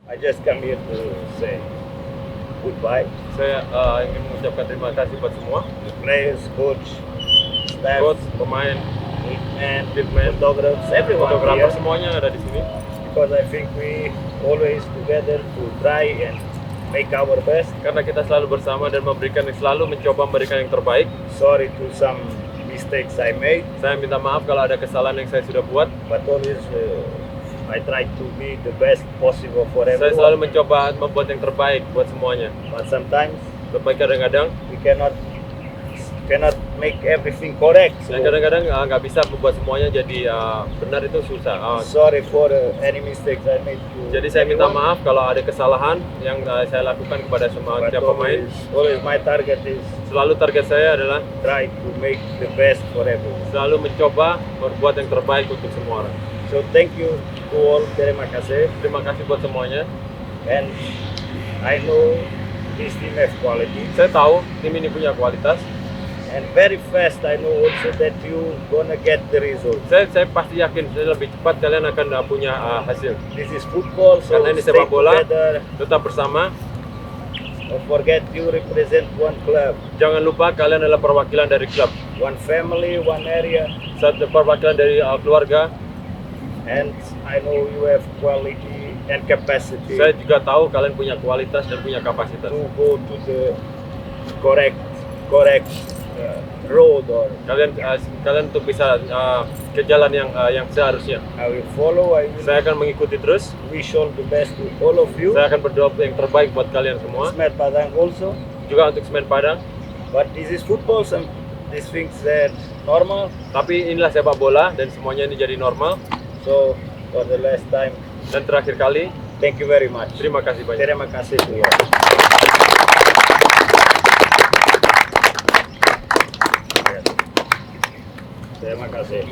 I just come here to say goodbye. Saya ingin mengucapkan terima kasih buat semua, The players, coach, staff, coach, pemain, and fitman, photographers, everyone fotografer, here. semuanya ada di sini. Because I think we always together to try and make our best. Karena kita selalu bersama dan selalu mencoba memberikan yang terbaik. Sorry to some mistakes I made, Saya minta maaf kalau ada kesalahan yang saya sudah buat. but always I try to be the best possible for Saya selalu everyone. mencoba membuat yang terbaik buat semuanya. But sometimes Tapi kadang-kadang, we cannot make everything correct. So, kadang-kadang nggak bisa membuat semuanya jadi benar, itu susah. sorry for any mistakes I made. Jadi saya minta maaf kalau ada kesalahan yang saya lakukan kepada semua But tiap pemain. always my target is Selalu target saya adalah try to make the best for everyone. selalu mencoba berbuat yang terbaik untuk semua orang. So thank you to all. Terima kasih. Terima kasih buat semuanya. And I know this team has quality. Saya tahu tim ini punya kualitas. And very fast I know also that you gonna get the result. Saya pasti yakin lebih cepat kalian akan punya hasil. This is football, so Karena ini stay sepak bola. together. Tetap bersama. Don't forget you represent one club, Jangan lupa kalian adalah perwakilan dari klub. one family, one area. Satu perwakilan dari keluarga. And I know you have quality and capacity Saya juga tahu kalian punya kualitas dan punya kapasitas. to go to the correct road, or Kalian untuk bisa ke jalan yang seharusnya. I will follow. I will Saya akan mengikuti terus. wish all the best to all of you. Saya akan berdoa yang terbaik buat kalian semua. Smet Padang also. Juga untuk Semen Padang. But this is football. Some these things that normal. Tapi inilah sepak bola dan semuanya ini jadi normal. So for the last time, Dan terakhir kali, thank you very much. terima kasih banyak. Terima kasih to you. Terima kasih.